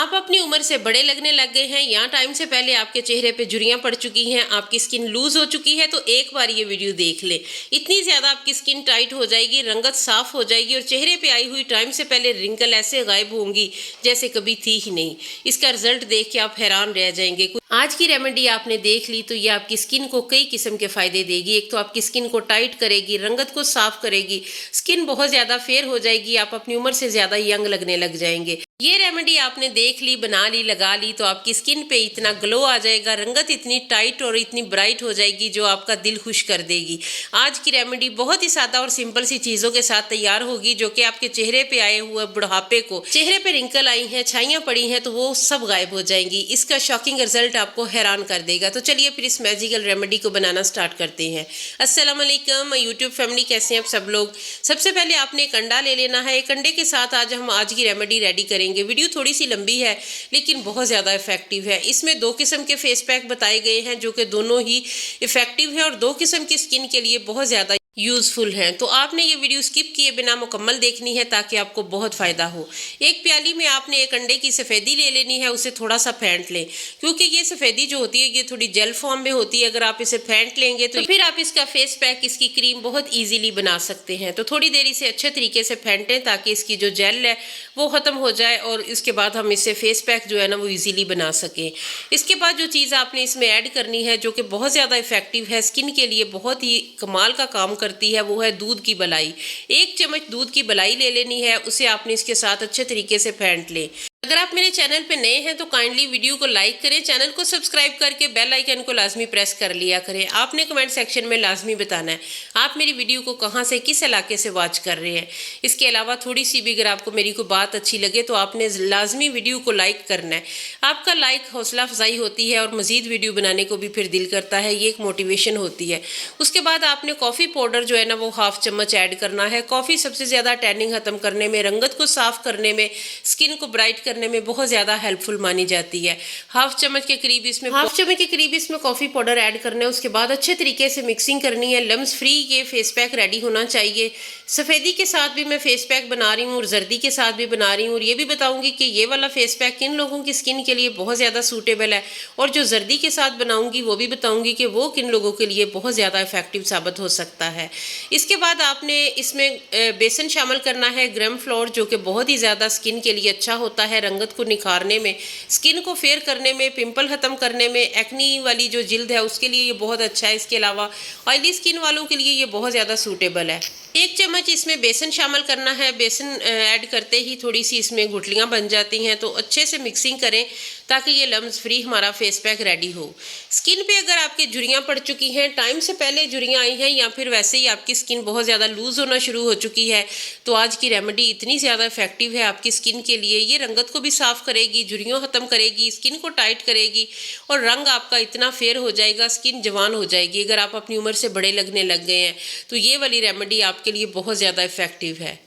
आप अपनी उम्र से बड़े लगने लग गए हैं या टाइम से पहले आपके चेहरे पे झुर्रियां पड़ चुकी हैं, आपकी स्किन लूज हो चुकी है, तो एक बार ये वीडियो देख लें। इतनी ज़्यादा आपकी स्किन टाइट हो जाएगी, रंगत साफ हो जाएगी और चेहरे पे आई हुई टाइम से पहले रिंकल ऐसे गायब होंगी जैसे कभी थी ही नहीं। इसका रिजल्ट देख के आप हैरान रह जाएंगे। आज की रेमेडी आपने देख ली तो ये आपकी स्किन को कई किस्म के फायदे देगी। एक तो आपकी स्किन को टाइट करेगी, रंगत को साफ करेगी, स्किन बहुत ज़्यादा फेयर हो जाएगी, आप अपनी उम्र से ज़्यादा यंग लगने लग जाएंगे। ये रेमेडी आपने देख ली, बना ली, लगा ली तो आपकी स्किन पे इतना ग्लो आ जाएगा, रंगत इतनी टाइट और इतनी ब्राइट हो जाएगी जो आपका दिल खुश कर देगी। आज की रेमेडी बहुत ही सादा और सिंपल सी चीज़ों के साथ तैयार होगी जो कि आपके चेहरे पे आए हुए बुढ़ापे को, चेहरे पे रिंकल आई हैं, छाइयाँ पड़ी हैं, तो वो सब गायब हो जाएंगी। इसका शॉकिंग रिजल्ट आपको हैरान कर देगा। तो चलिए फिर इस मैजिकल रेमेडी को बनाना स्टार्ट करते हैं। अस्सलाम वालेकुम यूट्यूब फैमिली, कैसे हैं आप सब लोग। सबसे पहले आपने एक अंडा ले लेना है। एक अंडे के साथ हम आज की रेमेडी रेडी करेंगे। वीडियो थोड़ी सी लंबी है लेकिन बहुत ज़्यादा इफेक्टिव है। इसमें 2 किस्म के फेस पैक बताए गए हैं जो कि दोनों ही इफेक्टिव है और 2 किस्म की स्किन के लिए बहुत ज़्यादा यूज़फुल हैं। तो आपने ये वीडियो स्किप किए बिना मुकम्मल देखनी है ताकि आपको बहुत फ़ायदा हो। एक प्याली में आपने एक अंडे की सफ़ेदी ले लेनी है, उसे थोड़ा सा फेंट लें क्योंकि ये सफ़ेदी जो होती है ये थोड़ी जेल फॉर्म में होती है। अगर आप इसे फेंट लेंगे तो फिर आप इसका फेस पैक, इसकी क्रीम बहुत ईजीली बना सकते हैं। तो थोड़ी देर इसे अच्छे तरीके से फेंटें ताकि इसकी जो जेल है वो ख़त्म हो जाए और इसके बाद हम इससे फेस पैक जो है ना वो ईजीली बना सकें। इसके बाद जो चीज़ आपने इसमें ऐड करनी है जो कि बहुत ज़्यादा इफेक्टिव है, स्किन के लिए बहुत ही कमाल का काम करती है, वो है दूध की बलाई। 1 चम्मच दूध की बलाई ले लेनी है, उसे आपने इसके साथ अच्छे तरीके से फेंट लें। अगर आप मेरे चैनल पे नए हैं तो काइंडली वीडियो को लाइक करें, चैनल को सब्सक्राइब करके बेल आइकन को लाजमी प्रेस कर लिया करें। आपने कमेंट सेक्शन में लाजमी बताना है आप मेरी वीडियो को कहां से, किस इलाके से वॉच कर रहे हैं। इसके अलावा थोड़ी सी भी अगर आपको मेरी कोई बात अच्छी लगे तो आपने लाजमी वीडियो को लाइक करना है। आपका लाइक हौसला अफजाई होती है और मज़ीद वीडियो बनाने को भी फिर दिल करता है, ये एक मोटिवेशन होती है। उसके बाद आपने कॉफ़ी पाउडर जो है ना वो 1/2 चम्मच ऐड करना है। कॉफ़ी सबसे ज़्यादा टैनिंग ख़त्म करने में, रंगत को साफ़ करने में, स्किन को ब्राइट करने में बहुत ज़्यादा हेल्पफुल मानी जाती है। 1/2 चम्मच के करीब इसमें कॉफ़ी पाउडर ऐड करना है। उसके बाद अच्छे तरीके से मिक्सिंग करनी है। लम्स फ्री ये फेस पैक रेडी होना चाहिए। सफ़ेदी के साथ भी मैं फेस पैक बना रही हूँ और जर्दी के साथ भी बना रही हूँ और ये भी बताऊँगी कि ये वाला फेस पैक किन लोगों की स्किन के लिए बहुत ज़्यादा सूटेबल है और जो जर्दी के साथ बनाऊँगी वो भी बताऊँगी कि वो किन लोगों के लिए बहुत ज़्यादा इफेक्टिव साबित हो सकता है। इसके बाद आपने इसमें बेसन शामिल करना है, ग्राम फ्लोर, जो कि बहुत ही ज़्यादा स्किन के लिए अच्छा होता है, रंगत को निखारने में, स्किन को फेयर करने में, पिंपल ख़त्म करने में, एक्नी वाली जो जिल्द है उसके लिए ये बहुत अच्छा है। इसके अलावा ऑयली स्किन वालों के लिए ये बहुत ज़्यादा सूटेबल है। 1 चम्मच इसमें बेसन शामिल करना है। बेसन ऐड करते ही थोड़ी सी इसमें गुठलियाँ बन जाती हैं, तो अच्छे से मिक्सिंग करें ताकि ये लम्स फ्री हमारा फेस पैक रेडी हो। स्किन पे अगर आपकी झुर्रियाँ पड़ चुकी हैं, टाइम से पहले झुर्रियाँ आई हैं या फिर वैसे ही आपकी स्किन बहुत ज़्यादा लूज़ होना शुरू हो चुकी है, तो आज की रेमेडी इतनी ज़्यादा इफेक्टिव है आपकी स्किन के लिए। ये रंगत को भी साफ़ करेगी, झुर्रियों ख़त्म करेगी, स्किन को टाइट करेगी और रंग आपका इतना फेयर हो जाएगा, स्किन जवान हो जाएगी। अगर आप अपनी उम्र से बड़े लगने लग गए हैं तो ये वाली रेमेडी आपके लिए बहुत ज़्यादा इफेक्टिव है।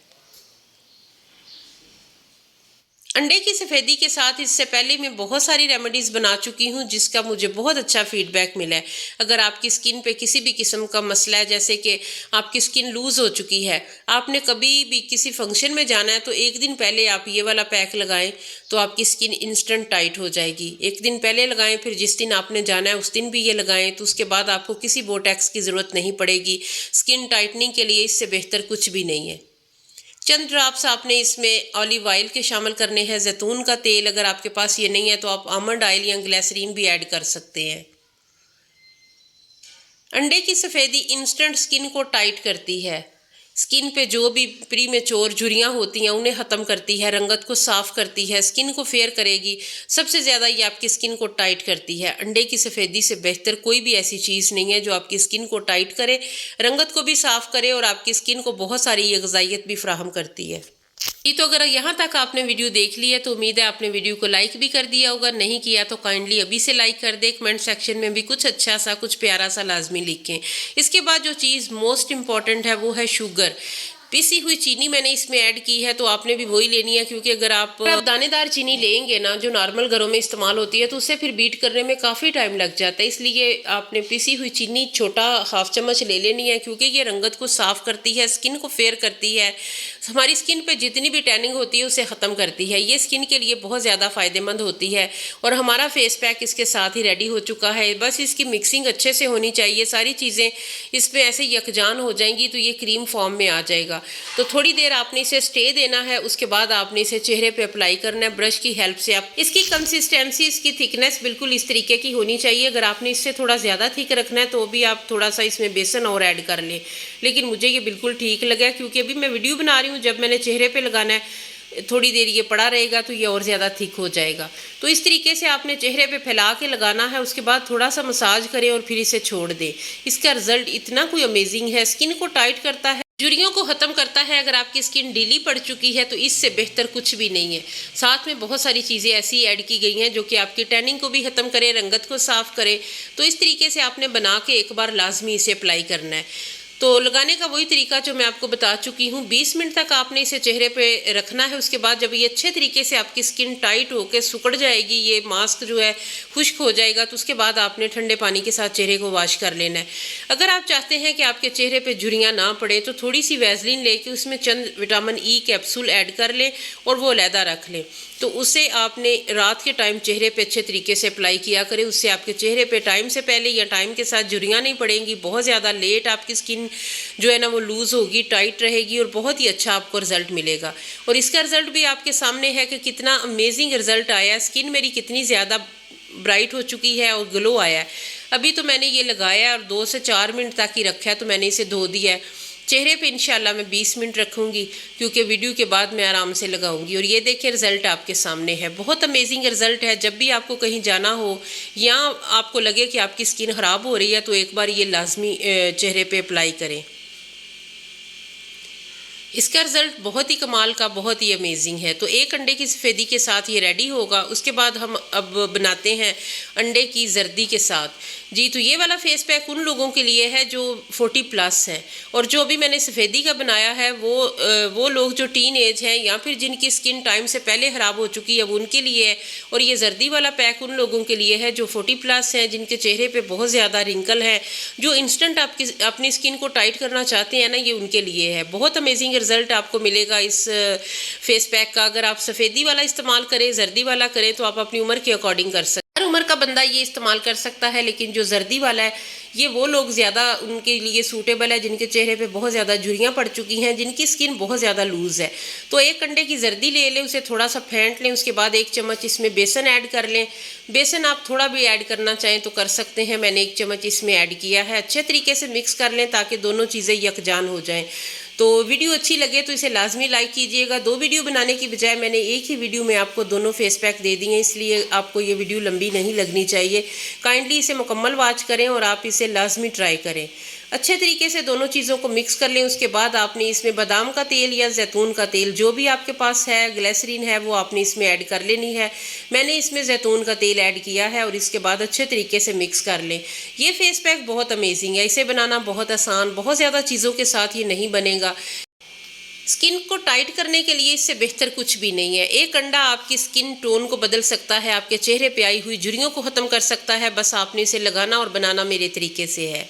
अंडे की सफ़ेदी के साथ इससे पहले मैं बहुत सारी रेमेडीज़ बना चुकी हूँ जिसका मुझे बहुत अच्छा फीडबैक मिला है। अगर आपकी स्किन पे किसी भी किस्म का मसला है, जैसे कि आपकी स्किन लूज़ हो चुकी है, आपने कभी भी किसी फंक्शन में जाना है तो 1 दिन पहले आप ये वाला पैक लगाएं तो आपकी स्किन इंस्टेंट टाइट हो जाएगी। 1 दिन पहले लगाएं, फिर जिस दिन आपने जाना है उस दिन भी ये लगाएं, तो उसके बाद आपको किसी बोटैक्स की ज़रूरत नहीं पड़ेगी। स्किन टाइटनिंग के लिए इससे बेहतर कुछ भी नहीं है। चंद ड्रॉप्स आपने इसमें ऑलिव ऑयल के शामिल करने हैं। जैतून का तेल, अगर आपके पास ये नहीं है तो आप आमंड ऑयल या ग्लिसरीन भी ऐड कर सकते हैं। अंडे की सफ़ेदी इंस्टेंट स्किन को टाइट करती है, स्किन पे जो भी प्रीमेच्योर झुर्रियाँ होती हैं उन्हें ख़त्म करती है, रंगत को साफ़ करती है, स्किन को फेयर करेगी। सबसे ज़्यादा ये आपकी स्किन को टाइट करती है। अंडे की सफ़ेदी से बेहतर कोई भी ऐसी चीज़ नहीं है जो आपकी स्किन को टाइट करे, रंगत को भी साफ़ करे और आपकी स्किन को बहुत सारी ये ग़िज़ाइयत भी फ़राहम करती है। ये तो अगर यहाँ तक आपने वीडियो देख ली है तो उम्मीद है आपने वीडियो को लाइक भी कर दिया होगा। नहीं किया तो काइंडली अभी से लाइक कर दे। कमेंट सेक्शन में भी कुछ अच्छा सा, कुछ प्यारा सा लाजमी लिखें। इसके बाद जो चीज़ मोस्ट इम्पॉर्टेंट है वो है शुगर। पिसी हुई चीनी मैंने इसमें ऐड की है, तो आपने भी वही लेनी है, क्योंकि अगर आप दानेदार चीनी लेंगे ना जो नॉर्मल घरों में इस्तेमाल होती है तो उससे फिर बीट करने में काफ़ी टाइम लग जाता है। इसलिए आपने पिसी हुई चीनी छोटा हाफ चम्मच ले लेनी है, क्योंकि ये रंगत को साफ़ करती है, स्किन को फेयर करती है, हमारी स्किन पे जितनी भी टैनिंग होती है उसे ख़त्म करती है। ये स्किन के लिए बहुत ज़्यादा फ़ायदेमंद होती है। और हमारा फेस पैक इसके साथ ही रेडी हो चुका है। बस इसकी मिक्सिंग अच्छे से होनी चाहिए, सारी चीज़ें इसमें ऐसे यकजान हो जाएंगी तो ये क्रीम फॉर्म में आ जाएगा। तो थोड़ी देर आपने इसे स्टे देना है, उसके बाद आपने इसे चेहरे पे अप्लाई करना है ब्रश की हेल्प से। आप इसकी कंसिस्टेंसी, इसकी थिकनेस बिल्कुल इस तरीके की होनी चाहिए। अगर आपने इससे थोड़ा ज़्यादा थिक रखना है तो भी आप थोड़ा सा इसमें बेसन और ऐड कर लें, लेकिन मुझे ये बिल्कुल ठीक लगा, क्योंकि अभी मैं वीडियो बना रही हूँ, जब मैंने चेहरे पे लगाना है थोड़ी देर ये पड़ा रहेगा तो ये और ज़्यादा थिक हो जाएगा। तो इस तरीके से आपने चेहरे पे फैला के लगाना है, उसके बाद थोड़ा सा मसाज करें और फिर इसे छोड़ दें। इसका रिजल्ट इतना कोई अमेजिंग है, स्किन को टाइट करता है, झुर्रियों को ख़त्म करता है। अगर आपकी स्किन ढीली पड़ चुकी है तो इससे बेहतर कुछ भी नहीं है। साथ में बहुत सारी चीज़ें ऐसी ऐड की गई हैं जो कि आपकी टैनिंग को भी ख़त्म करे, रंगत को साफ़ करे। तो इस तरीके से आपने बना के एक बार लाजमी इसे अप्लाई करना है। तो लगाने का वही तरीका जो मैं आपको बता चुकी हूँ। 20 मिनट तक आपने इसे चेहरे पे रखना है। उसके बाद जब ये अच्छे तरीके से आपकी स्किन टाइट होकर सिकुड़ जाएगी, ये मास्क जो है खुश्क हो जाएगा, तो उसके बाद आपने ठंडे पानी के साथ चेहरे को वॉश कर लेना है। अगर आप चाहते हैं कि आपके चेहरे पे झुर्रियाँ ना पड़े तो थोड़ी सी वैसलीन लेके उसमें चंद विटामिन ई कैप्सूल ऐड कर लें और वो अलहदा रख लें। तो उसे आपने रात के टाइम चेहरे पे अच्छे तरीके से अप्लाई किया करें। उससे आपके चेहरे पे टाइम से पहले या टाइम के साथ झुर्रियाँ नहीं पड़ेंगी। बहुत ज़्यादा लेट आपकी स्किन जो है ना वो लूज़ होगी, टाइट रहेगी और बहुत ही अच्छा आपको रिजल्ट मिलेगा। और इसका रिजल्ट भी आपके सामने है कि कितना अमेजिंग रिजल्ट आया है। स्किन मेरी कितनी ज़्यादा ब्राइट हो चुकी है और ग्लो आया है। अभी तो मैंने ये लगाया और 2 से 4 मिनट तक ही रखा है, तो मैंने इसे धो दिया है। चेहरे पे इंशाल्लाह मैं 20 मिनट रखूँगी, क्योंकि वीडियो के बाद मैं आराम से लगाऊंगी। और ये देखिए रिज़ल्ट आपके सामने है, बहुत अमेजिंग रिज़ल्ट है। जब भी आपको कहीं जाना हो या आपको लगे कि आपकी स्किन ख़राब हो रही है तो एक बार ये लाजमी चेहरे पे अप्लाई करें। इसका रिज़ल्ट बहुत ही कमाल का, बहुत ही अमेजिंग है। तो एक अंडे की सफ़ेदी के साथ ये रेडी होगा। उसके बाद हम अब बनाते हैं अंडे की जर्दी के साथ। जी, तो ये वाला फेस पैक उन लोगों के लिए है जो 40+ हैं, और जो अभी मैंने सफ़ेदी का बनाया है वो लोग जो टीन एज हैं या फिर जिनकी स्किन टाइम से पहले ख़राब हो चुकी है वो उनके लिए है। और ये जर्दी वाला पैक उन लोगों के लिए है जो 40+ हैं, जिनके चेहरे पे बहुत ज़्यादा रिंकल है, जो इंस्टेंट अपनी स्किन को टाइट करना चाहते हैं ना, ये उनके लिए है। बहुत अमेजिंग रिज़ल्ट आपको मिलेगा इस फेस पैक का। अगर आप सफ़ेदी वाला इस्तेमाल करें, जर्दी वाला करें, तो आप अपनी उम्र के अकॉर्डिंग कर सकते हैं। हर उम्र का बंदा ये इस्तेमाल कर सकता है, लेकिन जो जर्दी वाला है ये वो लोग ज़्यादा उनके लिए सूटेबल है जिनके चेहरे पे बहुत ज़्यादा झुर्रियाँ पड़ चुकी हैं, जिनकी स्किन बहुत ज़्यादा लूज़ है। तो एक अंडे की जर्दी ले लें, उसे थोड़ा सा फेंट लें, उसके बाद 1 चम्मच इसमें बेसन ऐड कर लें। बेसन आप थोड़ा भी ऐड करना चाहें तो कर सकते हैं, मैंने 1 चम्मच इसमें ऐड किया है। अच्छे तरीके से मिक्स कर लें ताकि दोनों चीज़ें यकजान हो जाएँ। तो वीडियो अच्छी लगे तो इसे लाजमी लाइक कीजिएगा। 2 वीडियो बनाने की बजाय मैंने एक ही वीडियो में आपको दोनों फेस पैक दे दिए, इसलिए आपको ये वीडियो लंबी नहीं लगनी चाहिए। काइंडली इसे मुकम्मल वॉच करें और आप इसे लाजमी ट्राई करें। अच्छे तरीके से दोनों चीज़ों को मिक्स कर लें। उसके बाद आपने इसमें बादाम का तेल या जैतून का तेल जो भी आपके पास है, ग्लिसरीन है, वो आपने इसमें ऐड कर लेनी है। मैंने इसमें जैतून का तेल ऐड किया है और इसके बाद अच्छे तरीके से मिक्स कर लें। ये फेस पैक बहुत अमेजिंग है, इसे बनाना बहुत आसान, बहुत ज़्यादा चीज़ों के साथ ये नहीं बनेगा। स्किन को टाइट करने के लिए इससे बेहतर कुछ भी नहीं है। एक अंडा आपकी स्किन टोन को बदल सकता है, आपके चेहरे पे आई हुई झुर्रियों को ख़त्म कर सकता है। बस आपने इसे लगाना और बनाना मेरे तरीके से है।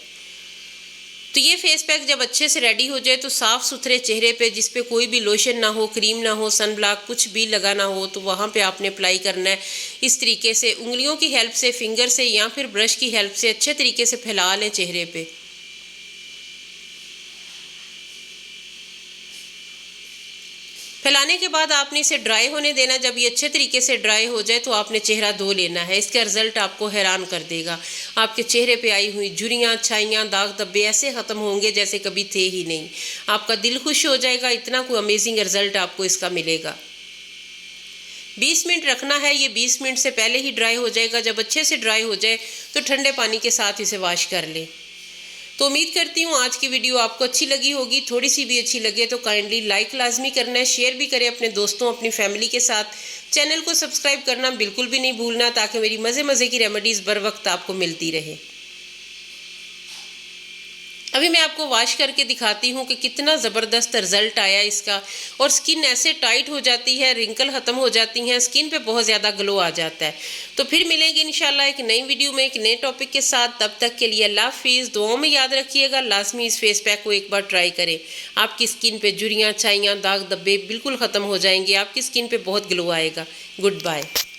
तो ये फेस पैक जब अच्छे से रेडी हो जाए तो साफ़ सुथरे चेहरे पे जिस पे कोई भी लोशन ना हो, क्रीम ना हो, सन ब्लॉक कुछ भी लगाना हो, तो वहाँ पे आपने अप्लाई करना है। इस तरीके से उंगलियों की हेल्प से, फिंगर से या फिर ब्रश की हेल्प से अच्छे तरीके से फैला लें चेहरे पे। फैलाने के बाद आपने इसे ड्राई होने देना। जब ये अच्छे तरीके से ड्राई हो जाए तो आपने चेहरा धो लेना है। इसका रिजल्ट आपको हैरान कर देगा। आपके चेहरे पे आई हुई झुर्रियाँ, छाइयाँ, दाग धब्बे ऐसे ख़त्म होंगे जैसे कभी थे ही नहीं। आपका दिल खुश हो जाएगा, इतना कोई अमेजिंग रिजल्ट आपको इसका मिलेगा। 20 मिनट रखना है, ये 20 मिनट से पहले ही ड्राई हो जाएगा। जब अच्छे से ड्राई हो जाए तो ठंडे पानी के साथ इसे वॉश कर लें। तो उम्मीद करती हूँ आज की वीडियो आपको अच्छी लगी होगी। थोड़ी सी भी अच्छी लगे तो काइंडली लाइक लाजमी करना है, शेयर भी करें अपने दोस्तों, अपनी फैमिली के साथ। चैनल को सब्सक्राइब करना बिल्कुल भी नहीं भूलना, ताकि मेरी मज़े मज़े की रेमेडीज़ बर वक्त आपको मिलती रहे। अभी मैं आपको वॉश करके दिखाती हूँ कि कितना ज़बरदस्त रिज़ल्ट आया इसका, और स्किन ऐसे टाइट हो जाती है, रिंकल ख़त्म हो जाती हैं, स्किन पे बहुत ज़्यादा ग्लो आ जाता है। तो फिर मिलेंगे इंशाल्लाह एक नई वीडियो में एक नए टॉपिक के साथ। तब तक के लिए अल्लाह हाफिज़। दुआओं में याद रखिएगा, लाजमी इस फेस पैक को एक बार ट्राई करें। आपकी स्किन पे झुर्रियाँ, छाइयाँ, दाग धब्बे बिल्कुल ख़त्म हो जाएंगे, आपकी स्किन पे बहुत ग्लो आएगा। Good bye.